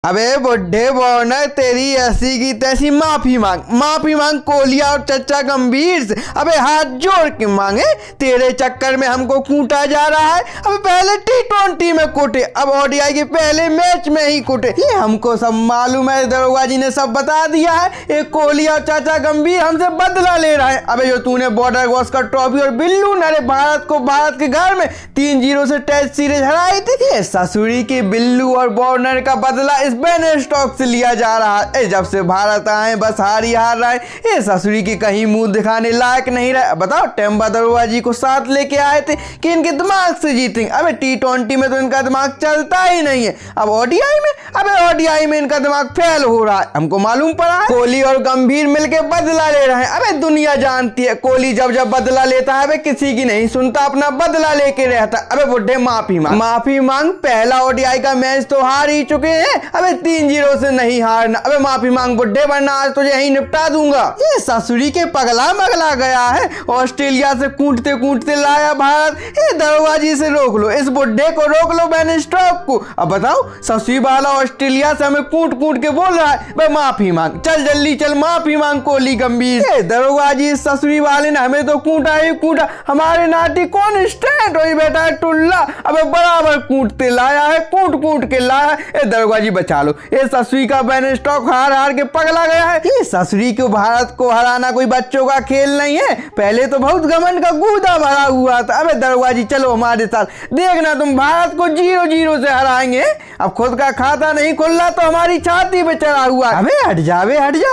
अबे बुड्ढे वार्नर, तेरी ऐसी की तैसी माफी मांग कोहली और चचा गंभीर से। अबे हाथ जोड़ के मांगे, तेरे चक्कर में हमको कूटा जा रहा है। अबे पहले T20 में कूटे, अब ODI के पहले मैच में ही कूटे। ये हमको सब मालूम है, दरोगा जी ने सब बता दिया है। एक कोहली और चाचा गंभीर हमसे बदला ले रहा है। अबे जो तूने बॉर्डर गावस्कर ट्रॉफी और बिल्लू नरे भारत के घर में 3-0 से टेस्ट सीरीज हराई थी, ये ससुरी की बिल्लू और वार्नर का बदला बेन स्टोक्स से लिया जा रहा है। जब से भारत आए बस हार रहा है। ये ससुरी की कहीं मुंह दिखाने लायक नहीं रहा। बताओ, टेम्बा दरोगा जी को साथ लेके आए थे कि इनके दिमाग से जीतेंगे। अबे T20 में तो इनका दिमाग चलता ही नहीं है। अब ODI में इनका दिमाग फेल हो रहा है, हमको मालूम पड़ा है। कोहली और गंभीर मिलके बदला ले रहे हैं। अबे दुनिया जानती है, कोहली जब बदला लेता है किसी की नहीं सुनता, अपना बदला लेके रहता। अबे बुड्ढे माफी मांग। पहला ODI का मैच तो हार ही चुके हैं। अबे 3-0 से नहीं हारना। अबे माफी मांग बुड्ढे, वरना आज तुझे यहीं निपटा दूंगा। ये ससुरी के पगला गया है। ऑस्ट्रेलिया से कूटते लाया भारत। ये दरोगा जी से रोक लो, इस बुड्ढे को रोक लो, बेन स्टोक्स को। अब बताओ, ससुरी वाला ऑस्ट्रेलिया से हमें कूट के बोल रहा है भाई माफी मांग। चल जल्दी चल, माफी मांग कोहली गंभीर। ये दरोगा जी ससुरी वाले ने हमें तो कूटा ही कूटा। हमारे नाटी कौन स्टैंड हो बैठा है टुल्ला। अबे बराबर कूटते लाया है, कूट के लाया है। दरोगा जी बचा लो, ये ससुरी का बेन स्टोक्स हार के पगला गया है। ये ससुरी को भारत को हराना कोई बच्चों का खेल नहीं है। पहले तो बहुत घमंड का गूदा भरा हुआ था। अबे दरोगा जी चलो हमारे साथ, देखना तुम भारत को 0-0 से हराएंगे। अब खुद का खाता नहीं खुल रहा तो हमारी छाती पे चढ़ा हुआ। अबे हट जा,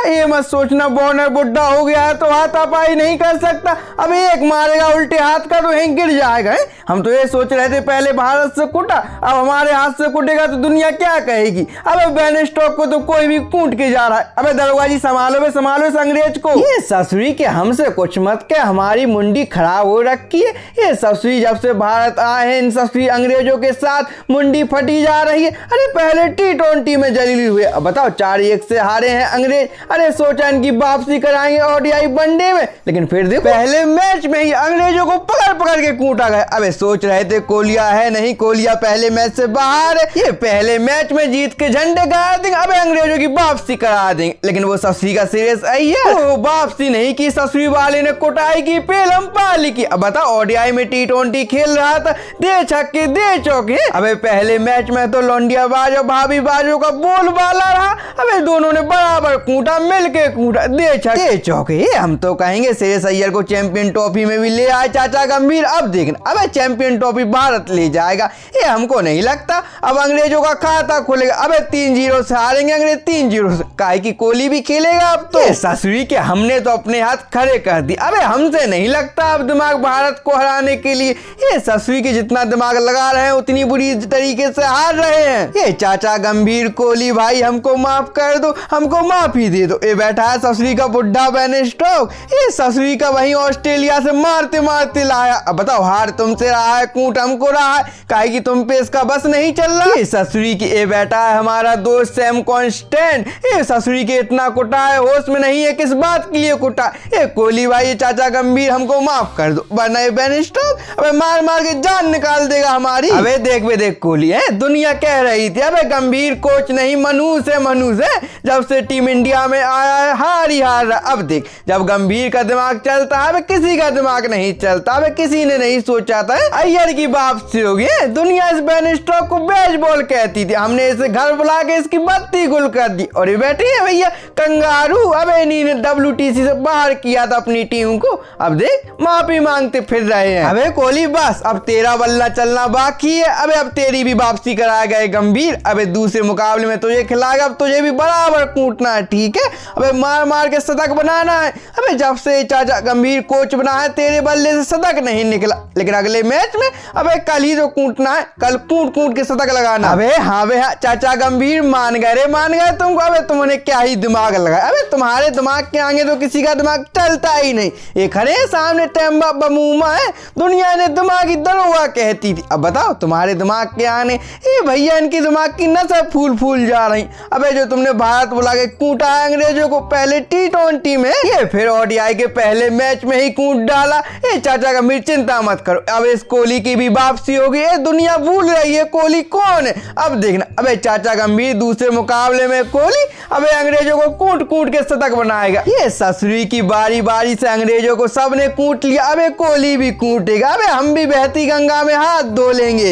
ये मत सोचना वार्नर बुड्ढा हो गया है तो हाथापाई नहीं कर सकता। अब एक मारेगा उल्टे हाथ का तो यहीं गिर जाएगा। हम तो ये सोच रहे थे पहले भारत से कूटा, अब हमारे हाथ से कूटेगा तो दुनिया क्या कहेगी। अबे बेन स्टोक्स को तो कोई भी कूट के जा रहा है। अबे दरोगा जी संभालो इस अंग्रेज को। ये ससुरी के हमसे कुछ मत के, हमारी मुंडी खराब हो रखी है। ये ससुरी जब से भारत आए हैं, इन ससुरी अंग्रेजों के साथ मुंडी फटी जा रही है। अरे पहले T20 में जलील हुए, अब बताओ 4-1 से हारे हैं अंग्रेज। अरे सोचा इनकी वापसी कराएंगे ODI वनडे में, लेकिन फिर देखो पहले मैच में ही अंग्रेजों को पकड़ के कूटा गया। अबे सोच रहे थे कोहलिया है नहीं, कोहलिया पहले मैच से बाहर है। ये पहले मैच में जीत के झंडे गाड़ देंगे, अबे अंग्रेजों की वापसी करा देंगे। लेकिन वो ससुरी का सीरियस आई है, वो वापसी नहीं की। ससुरी वाले ने कुटाई की, पेलम पाली की। अब बताओ ODI में T20 खेल रहा था, दे छक्के दे चौके। अबे पहले मैच में तो लौंडिया बाज और भाभी बाजों का बोलबाला रहा। अबे दोनों ने बराबर कूटा, मिलके कूटा, दे छक्के चौके। हम तो कहेंगे श्रेयस अय्यर को चैंपियन ट्रॉफी में भी ले आए चाचा गंभीर। अब देखना, अबे चैंपियन ट्रॉफी भारत ले जाएगा, ये हमको नहीं लगता। अब अंग्रेजों का खाता खुलेगा। अबे 3-0 से हारेंगे अंग्रेज, 3-0 से। काहे की कोहली भी खेलेगा अब तो। ससुरी के हमने तो अपने हाथ खड़े कर दिए। अबे हमसे नहीं लगता अब दिमाग भारत को हराने के लिए। ये ससुरी के जितना दिमाग लगा रहे हैं उतनी बुरी तरीके से हार रहे हैं। ये चाचा गंभीर, कोहली भाई हमको माफ कर दो, हमको माफी दे दो। ये बैठा है ससुरी का बुड्ढा बेन स्टोक्स। ये ससुरी का वहीं ऑस्ट्रेलिया से मारते लाया। अब बताओ, हार तुमसे रहा है, कूट हमको रहा है। काहे की तुम पे इसका बस नहीं चल रहा। ये ससुरी की ये बैठा है हमारा दोस्त सैम कॉन्स्टेंट। ये ससुरी के इतना कुटा है, होश में नहीं है किस बात के लिए कुटा। ये कोहली भाई, ये चाचा गंभीर हमको माफ कर दो, वरना ये बेन स्टोक्स अबे मार के जान निकाल देगा हमारी। अबे देख कोहली है, दुनिया कह रही थी अबे गंभीर कोच नहीं मनुष्य है। जब से टीम इंडिया में आया है हार रहा। अब देख, जब गंभीर का दिमाग चलता है किसी का दिमाग नहीं चलता। अबे किसी ने नहीं सोचा था अय्यर की वापसी होगी। दुनिया इस बेन स्टोक्स को बेसबॉल कहती थी, हमने इसे घर बुला के इसकी बत्ती गुल कर दी। और ये बैठी है भैया कंगारू। अबे इन्हीं ने WTC से बाहर किया था अपनी टीम को। अब देख माफी मांगते फिर रहे हैं। अबे कोहली बस, अब तेरा बल्ला चलना बाकी है। अबे अब तेरी भी वापसी कराया गया गंभीर। अबे दूसरे मुकाबले में तुझे खिलाएगा, अब तुझे भी बराबर कूटना है, ठीक है। अबे मार के शतक बनाना है। अबे जब से चाचा गंभीर कोच बना है तेरे बल्ले से शतक नहीं निकला, लेकिन अगले मैच में अबे कल ही तो कूटना है, कल कूट के शतक लगाना। अबे हाँ चाचा गंभीर मान गए तुमको। अबे तुमने क्या ही दिमाग लगाया। अबे तुम्हारे दिमाग के आगे तो किसी का दिमाग चलता ही नहीं। ये खड़े सामने टेम्बा बमूमा है, दुनिया ने दिमागी दरोगा कहती थी। अब बताओ तुम्हारे दिमाग के आने, ये भैया इनकी दिमाग की नसें फूल जा रही। अबे जो तुमने भारत बुला के कूटा है अंग्रेजों को पहले T20 में, ये फिर ODI के पहले मैच में ही कूट डाला। ये चाचा गंभीर चिंता मत करो, अब इस कोहली की भी वापसी होगी। ये दुनिया भूल रही है कोहली कौन है। अब देखना, अबे चाचा गंभीर दूसरे मुकाबले में कोहली अबे अंग्रेजों को कूट कूट के शतक बनाएगा। ये ससुरी की बारी बारी से अंग्रेजों को सबने कूट लिया, अबे कोहली भी कूटेगा, अबे हम भी बहती गंगा में हाथ धो लेंगे।